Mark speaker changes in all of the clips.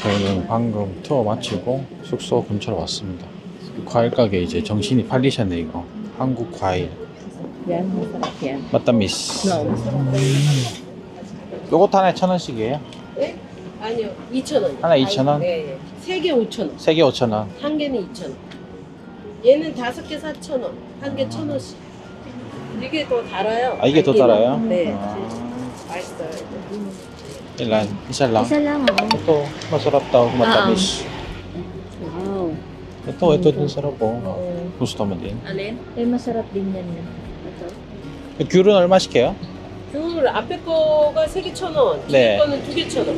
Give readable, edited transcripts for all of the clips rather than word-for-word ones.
Speaker 1: 저희는 방금 투어 마치고 숙소 근처로 왔습니다. 과일 가게 이제 정신이 팔리셨네 이거. 한국 과일.
Speaker 2: Yan, masarap yan.
Speaker 1: 맞다미스.
Speaker 2: No, masarap yan.
Speaker 1: 요것도 하나에 1,000원씩이에요?
Speaker 3: 네? 아니요, 2,000원.
Speaker 1: 하나 2,000원?
Speaker 3: 네, 3개 5,000원.
Speaker 1: 3개 5,000원.
Speaker 3: 한 개는 2,000원. 얘는 5개 4,000원. 한 개 1,000원씩. 이게 더 달아요.
Speaker 1: 아 이게 더
Speaker 3: 달기는.
Speaker 1: 달아요?
Speaker 3: 네.
Speaker 1: 아.
Speaker 3: 맛있어요.
Speaker 1: Ilan? Isa lang?
Speaker 2: Isa lang, oh.
Speaker 1: Ito, masarap daw, matamis.
Speaker 2: Wow.
Speaker 1: Ito din sarap oh. Gusto mo din?
Speaker 3: 안에?
Speaker 2: Eh, masarap din yan. Ito.
Speaker 1: 귤은 얼마씩 해요?
Speaker 3: 귤 앞에 거가 3개 1,000원.
Speaker 1: 네.
Speaker 3: 뒤에 거는 2개 1,000원.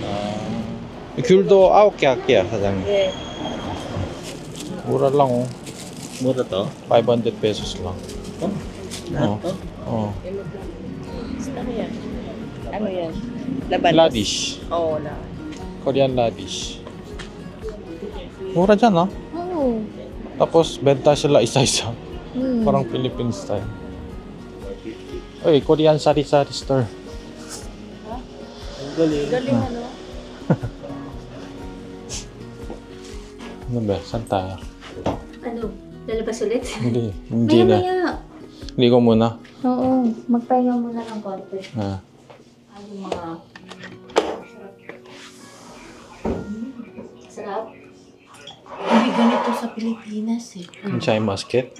Speaker 1: 아, 귤도 9개 할게요, 사장님.
Speaker 3: 네.
Speaker 1: Mura lang oh.
Speaker 4: Mura to?
Speaker 1: 500 pesos lang.
Speaker 4: Lahat to?
Speaker 1: Oh.
Speaker 3: Ano yan? Ano yan? Labanos.
Speaker 1: Radish.
Speaker 3: Oo, na.
Speaker 1: Korean radish. Mura dyan ah.
Speaker 2: Oo.
Speaker 1: Tapos benta sila isa-isa. Parang Philippine style. Uy, Korean sari-sari store.
Speaker 4: Ang galing.
Speaker 3: Galing ano?
Speaker 1: Ano ba? Saan tayo?
Speaker 2: Ano? Lalabas ulit?
Speaker 1: Hindi na.
Speaker 2: Maya-maya.
Speaker 1: Ligo muna.
Speaker 2: Oo. Magpahinga muna ng konti.
Speaker 1: Ah.
Speaker 2: Ano mga... Sarap.
Speaker 3: Hindi ganito sa Pilipinas eh.
Speaker 1: Yung chai musket.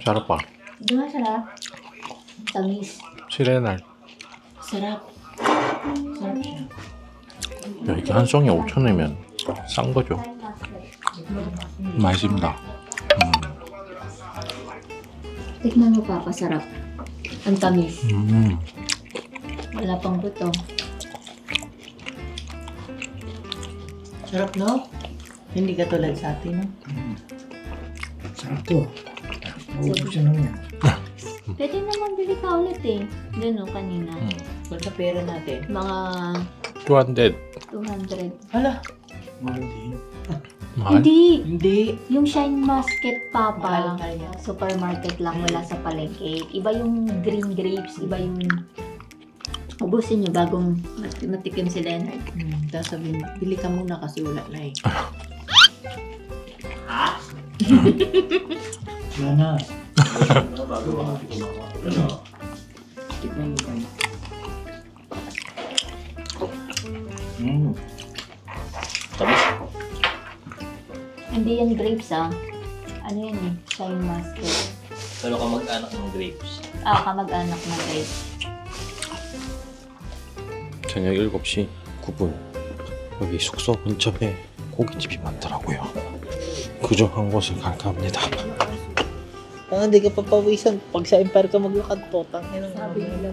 Speaker 1: sarap ah.
Speaker 2: Di ba sarap? Tamis.
Speaker 1: Si Renard.
Speaker 3: Sarap. Sarap siya.
Speaker 1: 야, 이게 한 송이 5,000원이면 싼 거죠. 맛있습니다.
Speaker 2: Tikman mo pa, pasarap. Ang tamis. Wala pang buto.
Speaker 3: Sarap, no? Hindi ka tulad sa atin, no?
Speaker 4: Sarap to. Nauubos siya naman yan.
Speaker 2: Pwede naman bili ka ulit eh. Doon o, kanina.
Speaker 3: Wala sa pera natin.
Speaker 2: Mga
Speaker 1: 200.
Speaker 2: 200.
Speaker 3: Hala,
Speaker 4: Mahal din.
Speaker 1: Mahal?
Speaker 2: Hindi!
Speaker 3: hindi.
Speaker 2: Yung Shine Musket Papa,
Speaker 3: Mahal yan.
Speaker 2: supermarket lang, wala sa palengke. Iba yung green grapes, iba yung... Ubusin nyo bagong matikim si Leonard.
Speaker 3: Tapos sabihin, bili ka muna kasi wala na eh.
Speaker 4: Wala na. Bago makatikim ako. Ano? Tikman mo kayo. Tamis.
Speaker 2: Hindi yan grapes ah. Ano yan eh? Shine Musket.
Speaker 4: Pero kamag-anak ng grapes.
Speaker 2: Ah, kamag-anak na grapes.
Speaker 1: 저녁 7시 9분. 여기 숙소 근처에 고깃집이 많더라고요. 그저 한 곳을 갈까 합니다.
Speaker 4: Hindi ka papawisan. Pag sa Empire ka maglakad po.
Speaker 3: Sabi nila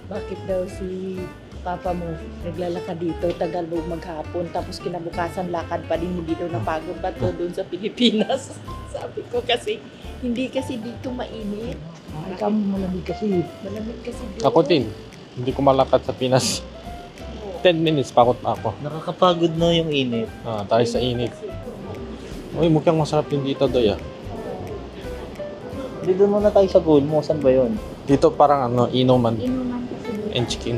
Speaker 3: bakit daw si papa mo naglalakad dito, tagal mo maghapon, tapos kinabukasan lakad pa din, hindi daw napagod pa to doon sa Pilipinas. Sabi ko kasi, hindi kasi dito mainit.
Speaker 4: Ikaw malamig kasi.
Speaker 3: Malamig kasi doon.
Speaker 1: Ako din. Hindi ko malakad sa Pinas. 10 minutes pagod na ako.
Speaker 4: Nakakapagod na yung init.
Speaker 1: Ah, tayo sa init. Uy, mukhang masarap din dito, Doy.
Speaker 4: Dito muna tayo sa goal mo. Saan ba yun?
Speaker 1: Dito parang ano, inuman
Speaker 2: Inuman kasi dito.
Speaker 1: and chicken.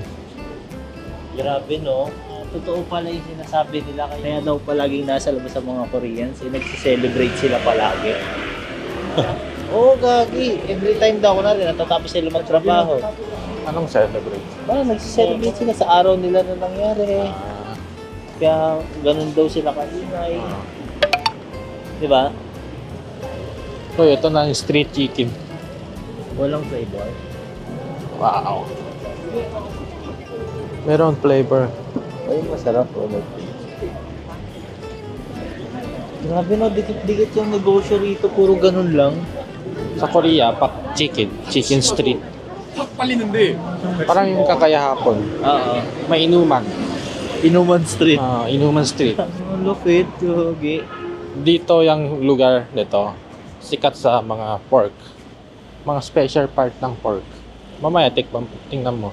Speaker 4: Grabe no. Totoo pala yung sinasabi nila. Kaya daw palaging nasa labas sa mga Koreans. Nagsi-celebrate sila palagi. Oo, gagi. Every time daw na rin. Natatapos sila magtrabaho.
Speaker 1: Anong celebrate?
Speaker 4: Parang nagsi-celebrate sila sa araw nila na nangyari.
Speaker 1: Ah,
Speaker 4: Kaya ganun daw sila kaingay. Di ba?
Speaker 1: Uy, ito na yung street chicken.
Speaker 4: Walang flavor.
Speaker 1: Wow. Meron flavor.
Speaker 4: Ay, masarap. Grabe no, dikit-dikit yung negosyo rito. Puro ganun lang.
Speaker 1: Sa Korea, pak chicken street. Parang yung kakaya hapon.
Speaker 4: Oo.
Speaker 1: May inuman.
Speaker 4: Inuman Street.
Speaker 1: Ah, inuman street.
Speaker 4: Lupit, yogi.
Speaker 1: Dito yung lugar nito, sikat sa mga pork. Mga special part ng pork. Mamaya, tingnan mo.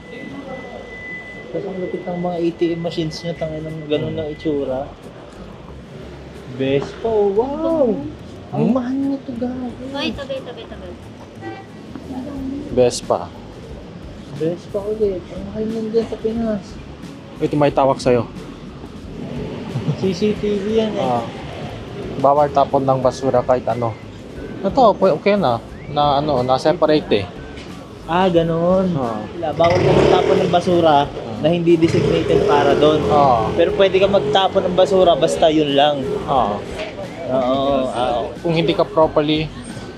Speaker 4: Tapos ang lupit ng mga ATM machines nyo, tangin ng ganun lang itsura. Best po, wow! Ang mahal nito, gago.
Speaker 2: Ay, tabi.
Speaker 1: Best pa.
Speaker 4: Best pa ulit. Ang mahal nyo dyan sa Pinas.
Speaker 1: Ito may tawag sa'yo.
Speaker 4: CCTV yan eh.
Speaker 1: Bawal tapon ng basura kahit ano. Ito, okay na. Na ano, na-separate eh.
Speaker 4: Ganun.
Speaker 1: Oo.
Speaker 4: Bawal ka magtapon ng basura na hindi designated para doon. Pero pwede ka magtapon ng basura basta yun lang.
Speaker 1: Oo.
Speaker 4: Oo.
Speaker 1: Kung hindi ka properly,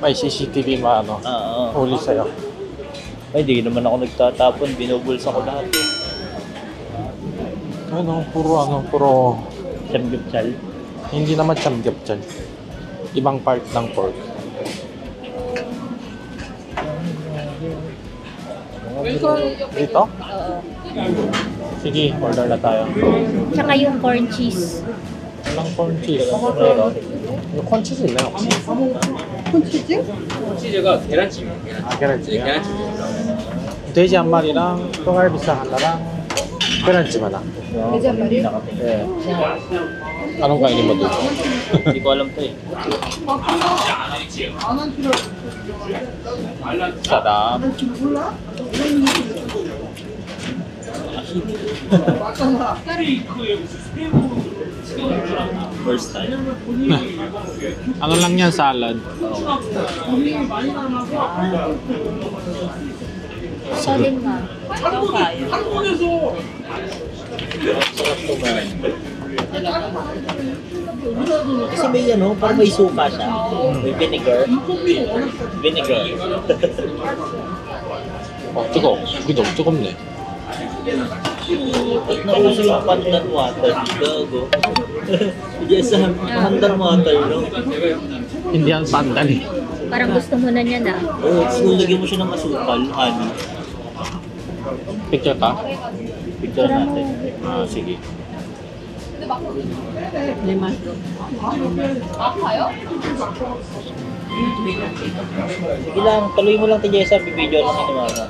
Speaker 1: may CCTV maano. Huli sa'yo.
Speaker 4: Ay, di naman ako nagtatapon. Binubulsa ko lahat.
Speaker 1: Puro
Speaker 4: Samgyupsal.
Speaker 1: hindi naman samgyupsal. Ibang part ng pork. Dito?
Speaker 2: Oo.
Speaker 1: Sige, order na tayo.
Speaker 2: Tsaka yung corn cheese.
Speaker 1: Walang corn cheese. Yung corn cheese 있나요 혹시?
Speaker 5: 치즈가 계란찜.
Speaker 1: 계란찜이요?
Speaker 5: 계란찜.
Speaker 1: 돼지 한 마리랑 똥갈비살 하나랑 계란찜 하나. 네. Anong kainin mo dito?
Speaker 4: Hindi ko alam to eh.
Speaker 1: Sarap.
Speaker 4: First time.
Speaker 1: Ano lang yan, salad.
Speaker 2: Solid nga.
Speaker 4: Sarap to man. Kasi may parang may suka siya. May vinegar. Vinegar.
Speaker 1: 뜨거워. 고기도 뜨겁네.
Speaker 4: At nauso yung pandan water. Gago. Yes, pandan water, no?
Speaker 1: Hindi yan pandan eh.
Speaker 2: Parang gusto mo na niya na.
Speaker 4: Oo, so lagyan mo siya ng asukal, honey.
Speaker 1: Picture ka?
Speaker 4: Picture natin.
Speaker 1: Sige.
Speaker 4: Sige lang, tuloy mo lang ti Jessa, bibidyo lang si Mama.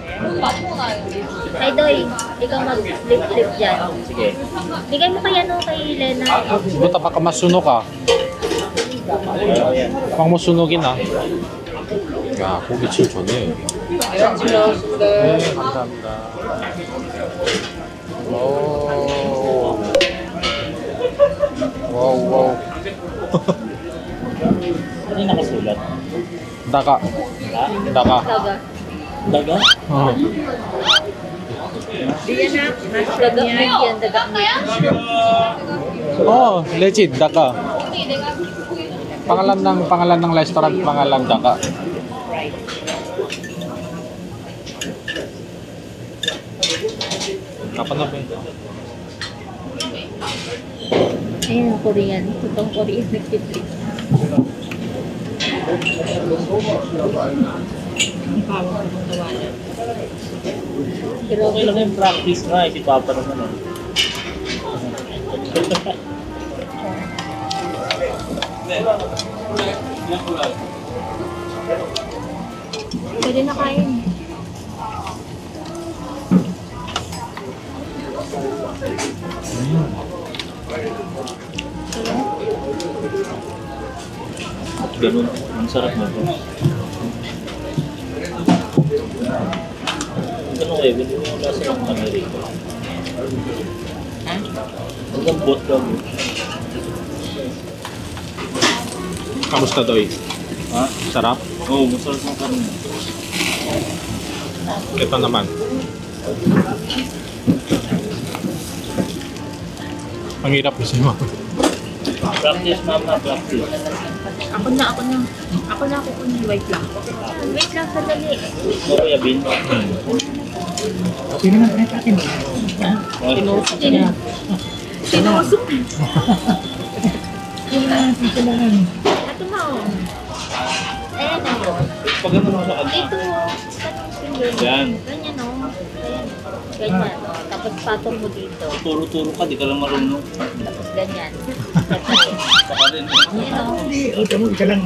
Speaker 2: Ay, Doy, ikaw mag-flip-flip dyan.
Speaker 4: Sige.
Speaker 2: Bigay mo kaya kay Lena.
Speaker 1: Buta baka masunog ka.
Speaker 4: Ayan.
Speaker 1: Pang musunogin ah. 야, 고기 진짜 좋네. 네, 감사합니다. 오. 와우.
Speaker 4: Ano yung nakasulat?
Speaker 1: Daga.
Speaker 4: Ha?
Speaker 1: Daga.
Speaker 2: Daga.
Speaker 4: Daga?
Speaker 1: Oh.
Speaker 2: Diyan na. Daga meat yan. Daga meat.
Speaker 1: Oh, legit daga. Pangalan ng restaurant, pangalan daga. Kapan na ba yun?
Speaker 2: Ayun, Korean. Totoong Korean nag-flip.
Speaker 4: Pero okay lang yung practice nga, si Papa naman eh.
Speaker 2: Pwede na kain.
Speaker 4: Ganun, ang sarap na ito. Ganun eh, ganun yung nasa ng Amerika. Ang gambot lang.
Speaker 1: Kamusta Doy?
Speaker 4: Ha?
Speaker 1: Sarap?
Speaker 4: Oo, masarap ng kanin.
Speaker 1: Ito naman. Ang hirap kasi mo.
Speaker 4: Practice, Mama, practice.
Speaker 2: Ako na. Ako kukunin. Wait lang. Wait lang, sandali.
Speaker 4: Mo Kuya Bin.
Speaker 2: Sinusok. Ito mo. Ayan ako.
Speaker 4: Pag ano mo sa kanya?
Speaker 2: Dito. Kanong finger.
Speaker 4: Yan.
Speaker 2: Ganyan o. Ayan. Ganyan o. Tapos patong mo dito.
Speaker 4: Turo-turo ka, di ka lang marunong.
Speaker 2: Tapos ganyan.
Speaker 4: Saka rin.
Speaker 2: Ayan o.
Speaker 6: Ito mo, ika lang.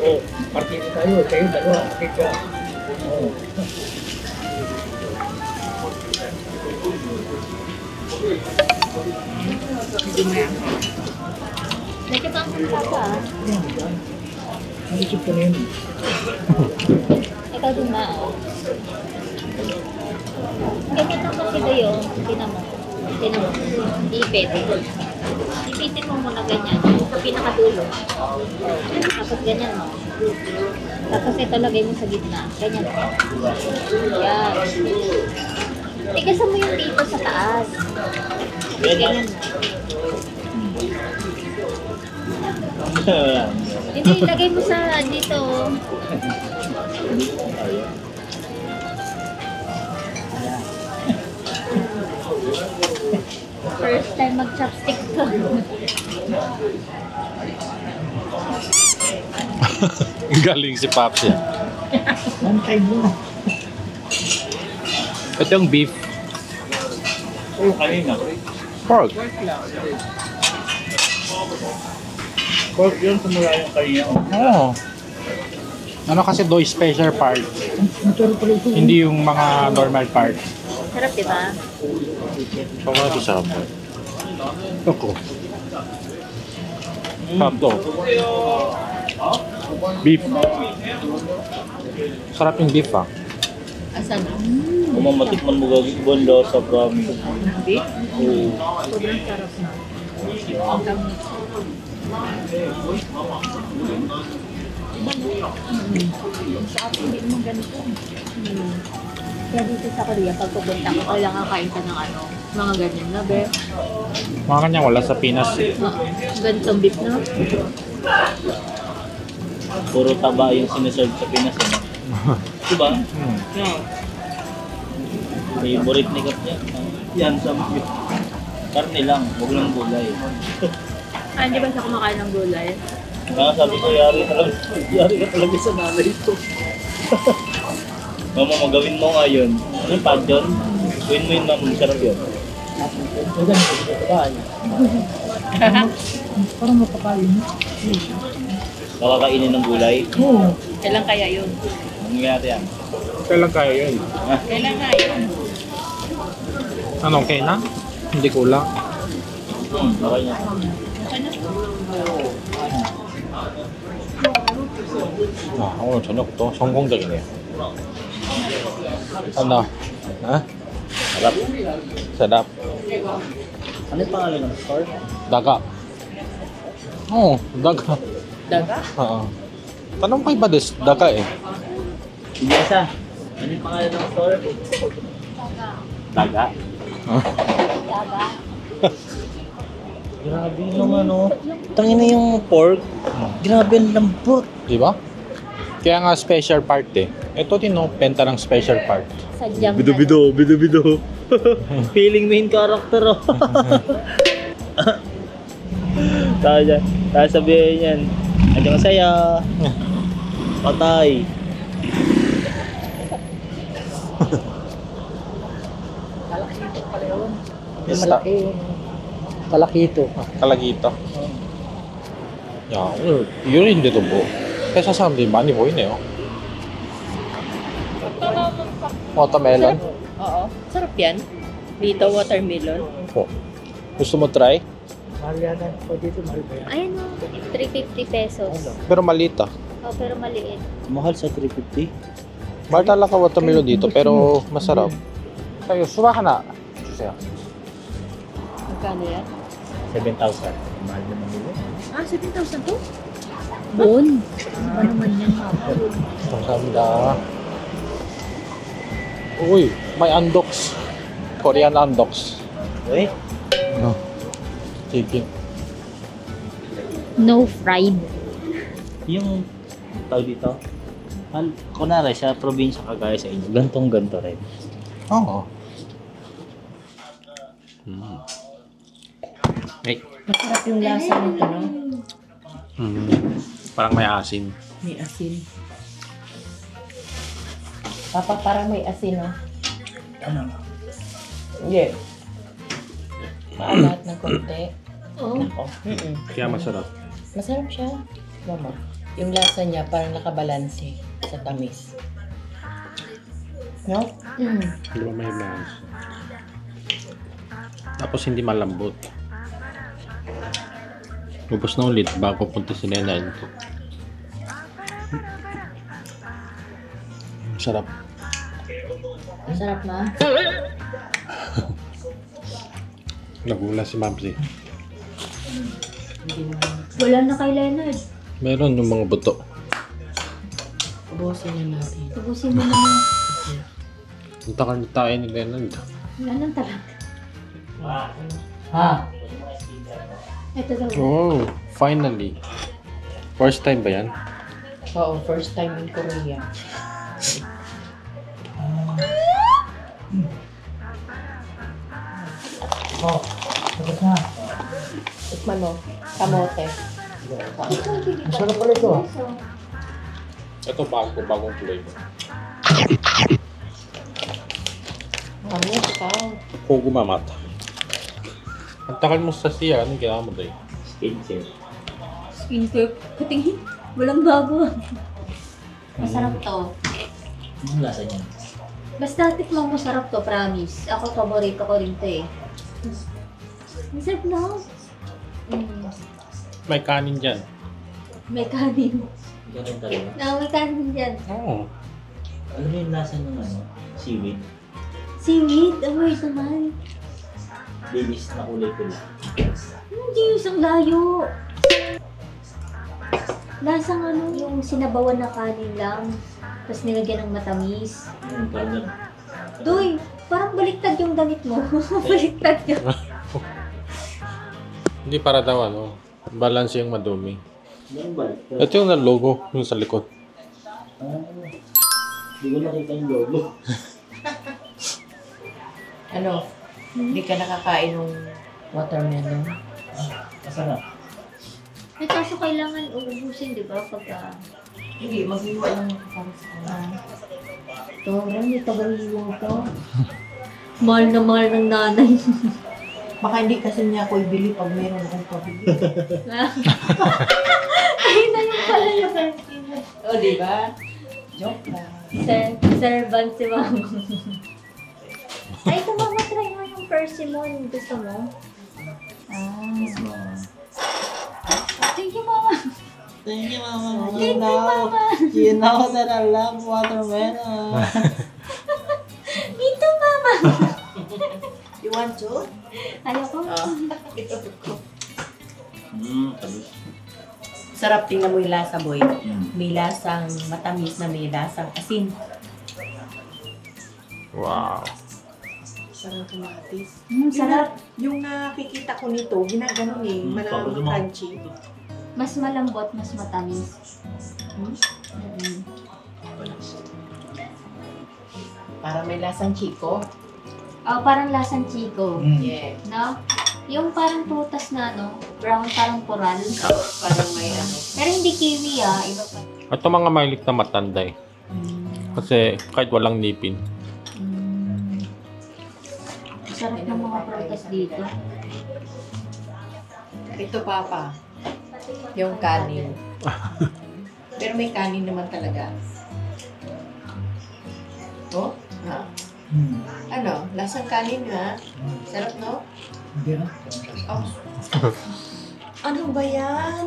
Speaker 6: Oh, partido tayo. Kayo dalawa. Ika. Oh.
Speaker 2: Nagkabang ka pa.
Speaker 6: Naisip ko na yun.
Speaker 2: Ikaw din na o. Ganyan lang kasi kayo. Tinan mo. Hindi pwede. Hindi Pipitin mo muna ganyan. Sa pinakadulo. Tapos ganyan mo. Tapos ito lagay mo sa gitna. Ganyan. Yan. Tigasan mo yung dito sa taas. Tapos ganyan mo. Hindi, lagay mo sa dito. First time mag-chopstick ko.
Speaker 1: Galing si Pops yan.
Speaker 6: One time mo.
Speaker 1: Ito yung beef.
Speaker 4: Oo, kanina.
Speaker 1: Pork.
Speaker 4: Pork yun, tumula yung kanina.
Speaker 1: Oo. Ano kasi do special part. Hindi yung mga normal part.
Speaker 2: Sarap, diba?
Speaker 1: Baka ito sarap. Ako. Sarap to. Beef. Sarap yung beef ah.
Speaker 2: Asan?
Speaker 4: Kung mamatikman mo gagawin bondo sa promise.
Speaker 2: Beef?
Speaker 4: Oo.
Speaker 2: Sobrang sarap na. Ang dami. Sa atin, hindi mo ganito. Kaya dito sa Korea, pag pupunta ko, kailangan kain ka ng ano, mga ganyan na, be.
Speaker 1: Mga kanya wala sa Pinas eh.
Speaker 2: Ganitong beef na.
Speaker 4: Puro taba yung sineserve sa Pinas. Diba?
Speaker 1: Hmm.
Speaker 4: Favorite ni Kap yan. Yan sa mga. Karne lang, huwag lang gulay.
Speaker 2: Ah, hindi ba siya kumakain ng gulay?
Speaker 4: Kaya sabi ko, yari ka talaga sa nanay ito. Mama, magawin mo nga yun. Ano yung pad yun? Gawin mo yun, mama, sarap yun.
Speaker 6: Parang mapakain mo.
Speaker 4: Nakakainin ng gulay.
Speaker 6: Oo.
Speaker 3: Kailan kaya yun?
Speaker 4: Ang nangyari yan.
Speaker 1: Kailan kaya yun?
Speaker 3: Kailan nga yun?
Speaker 1: Ano, okay na? Hindi kulang.
Speaker 4: Okay na.
Speaker 1: 아, 오늘 저녁도 성공적이네요. ano? Ha?
Speaker 4: Sarap.
Speaker 1: Sarap.
Speaker 4: Ano yung pangalan ng store?
Speaker 1: Daga. Oo, daga.
Speaker 3: Daga?
Speaker 1: Oo. Tanong kay Bades, daga eh.
Speaker 4: Ibiasa. Ano yung pangalan ng store? Daga.
Speaker 2: Daga.
Speaker 4: Grabe naman oh. Tangina yung pork. Grabe ang lambot.
Speaker 1: Di ba? Kaya nga special part eh. Ito din no, penta ng special part.
Speaker 2: Sadyang
Speaker 4: Bido. Feeling main character oh. Tayo sabihin yan. Andiyan ka saya. Patay.
Speaker 3: Malaki. Kalakito.
Speaker 1: kalagito. 야, 오늘 이열인데도 뭐 회사 사람들이 많이 보이네요. Watermelon.
Speaker 3: Oo. Sarap yan. Dito, watermelon.
Speaker 1: Oh. Gusto mo try?
Speaker 6: Mahal yan. O dito, mahal ba yan?
Speaker 2: Ayun o, 350 pesos.
Speaker 1: Pero maliit ah.
Speaker 2: Oh, pero maliit.
Speaker 4: Mahal sa 350.
Speaker 1: Mahal talaga watermelon dito pero masarap. Kayo, suba ka na. 주세요.
Speaker 3: Magkano yan?
Speaker 4: 7,000. Mahal naman nila.
Speaker 3: Ah, 7,000 to?
Speaker 2: Bon. Ano naman yan, mama?
Speaker 1: 감사합니다. Uy, may undox. Korean undox.
Speaker 4: Eh?
Speaker 1: No. Chicken.
Speaker 2: No fried.
Speaker 4: Yung tawag dito, kunwari sa probinsya kagaya sa inyo, gantong-ganto rin.
Speaker 1: Oo. Ay.
Speaker 3: Masarap yung lasa nito, no?
Speaker 1: Parang may asin.
Speaker 3: May asin. Papa, parang may asin, no?
Speaker 6: Ano?
Speaker 3: Hindi. Maalat ng konti.
Speaker 2: Oo.
Speaker 1: Kaya masarap.
Speaker 3: Masarap siya. Mama, yung lasa niya parang nakabalanse sa tamis. No?
Speaker 1: Di ba may mais? Tapos hindi malambot. Ubus na ulit bago punta si Nena ito. Sarap.
Speaker 2: Masarap na.
Speaker 1: Nagula si Mamsi.
Speaker 3: Hindi naman.
Speaker 2: Wala na kay Leonard.
Speaker 1: Meron yung mga buto.
Speaker 3: Ubusin na natin.
Speaker 2: Tubusin mo naman.
Speaker 1: Punta kami tayo ni Leonard.
Speaker 2: Wala nang talaga.
Speaker 6: Ha?
Speaker 2: Ito daw.
Speaker 1: Oh, finally. First time ba yan?
Speaker 3: Oo, first time in Korea.
Speaker 6: Oh, tapos na.
Speaker 3: Tikman mo, kamote.
Speaker 6: Masarap pala ito ah.
Speaker 1: Ito bagong flavor.
Speaker 3: Ano, ikaw?
Speaker 1: Kogo mamata. Ang takal mo sa siya, anong ginawa mo tayo?
Speaker 4: Skincare.
Speaker 2: Skincare. Katingin. Walang bago. Masarap to.
Speaker 4: Anong lasa niya?
Speaker 2: Basta tikmang masarap to, promise. Ako, paborito ko rin to eh. Masarap na.
Speaker 1: May kanin dyan.
Speaker 2: May kanin.
Speaker 4: Ganun talaga.
Speaker 2: May kanin dyan.
Speaker 1: Oo.
Speaker 4: Alam mo yung lasa ng ano? Seaweed.
Speaker 2: Seaweed? Ang weird naman.
Speaker 4: Linis na kulay pula.
Speaker 2: Hindi yung isang layo. Lasang ano, yung sinabawan na kanin lang. Tapos nilagyan ng matamis.
Speaker 4: Parang ganun.
Speaker 2: Doy, parang baliktad yung damit mo. Baliktad yun.
Speaker 1: Hindi para daw ano, balance yung madumi.
Speaker 4: Ganun ba?
Speaker 1: Ito yung logo, yung sa likod.
Speaker 4: Hindi ko nakita yung logo.
Speaker 3: Ano? Hindi ka nakakain ng watermelon?
Speaker 4: Masarap.
Speaker 2: Eh, kaso kailangan uubusin, di ba? Pagka...
Speaker 3: Hindi, maghiwa lang ako para sa kanila.
Speaker 2: Torang, may tagahiwa pa. Mahal na mahal ng nanay.
Speaker 3: Baka hindi kasi niya ako ibili pag meron akong pabili.
Speaker 2: Ayun na yung pala yung perfume.
Speaker 3: O, di ba? Joke lang.
Speaker 2: Servant si mama. Ay, ito mama, try mo yung persimmon. Gusto mo? Thank you, mama.
Speaker 4: Thank you, Mama.
Speaker 2: Thank you, mama.
Speaker 4: You know that I love watermelon.
Speaker 2: Me too, mama.
Speaker 3: You want to?
Speaker 2: Ayoko.
Speaker 4: Tabi.
Speaker 3: Sarap, tingnan mo yung lasa, boy. May lasang matamis na may lasang asin.
Speaker 1: Wow.
Speaker 3: Sarap kamatis.
Speaker 2: Sarap.
Speaker 3: Yung nakikita ko nito, ginaganon eh. Malamang
Speaker 4: pabalo mo.
Speaker 3: crunchy.
Speaker 2: Mas malambot, mas matamis.
Speaker 3: Para may lasang chiko.
Speaker 2: Oh, parang lasang chiko.
Speaker 3: Yeah.
Speaker 2: No? Yung parang prutas na, no? Brown, parang coral.
Speaker 3: Parang may ano.
Speaker 2: Pero hindi kiwi, ah. Iba pa.
Speaker 1: Ito mga mahilig na matanda eh. Kasi kahit walang nipin.
Speaker 2: Sarap ng mga prutas dito.
Speaker 3: Ito, Papa. Yung kanin. Pero may kanin naman talaga. Oh? Ha? Ano? Lasang kanin, ha? Sarap, no?
Speaker 6: Hindi na.
Speaker 3: Oh. Ano ba yan?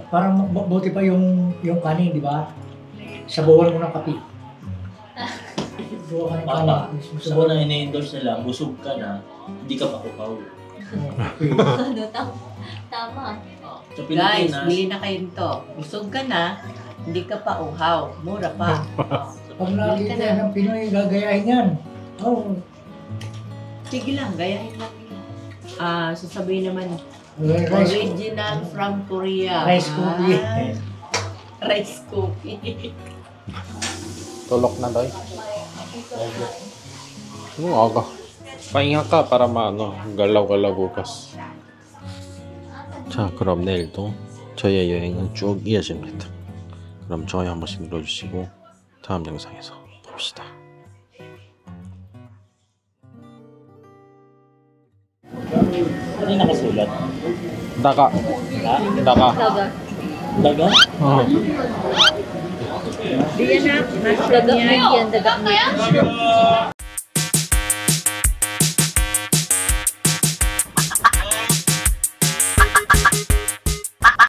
Speaker 6: Parang buti pa yung kanin, di ba? Sabawan mo ng kape. Sabawan ka ng
Speaker 4: Papa,
Speaker 6: kanin.
Speaker 4: gusto ko na ina-endorse nila, busog ka na, hindi ka pa kukaw.
Speaker 2: Ano, tama.
Speaker 4: Sa
Speaker 3: Guys,
Speaker 4: Pilipinas,
Speaker 3: bili na kayo nito. Busog ka na, hindi ka pa uhaw. Mura pa.
Speaker 6: Pag nakita ng Pinoy, gagayahin yan. Oh,
Speaker 3: Sige lang, gayahin lang. Sasabihin naman,
Speaker 6: rice,
Speaker 3: original from Korea.
Speaker 6: rice cookie.
Speaker 3: Rice cookie.
Speaker 1: Tulok na doy. Ano aga? Pahinga ka para maano, galaw-galaw bukas. 자, 그럼 내일도 저희의 여행은 쭉 이어집니다. 그럼 좋아요 한 번씩 눌러주시고 다음 영상에서 봅시다.
Speaker 4: ano yung nakasulat?
Speaker 1: 다가,
Speaker 4: Ha?
Speaker 1: 다가.
Speaker 2: Daga.
Speaker 4: Daga?
Speaker 1: 어.
Speaker 3: Di yan na.
Speaker 2: Daga mo yan. Daga mo yan.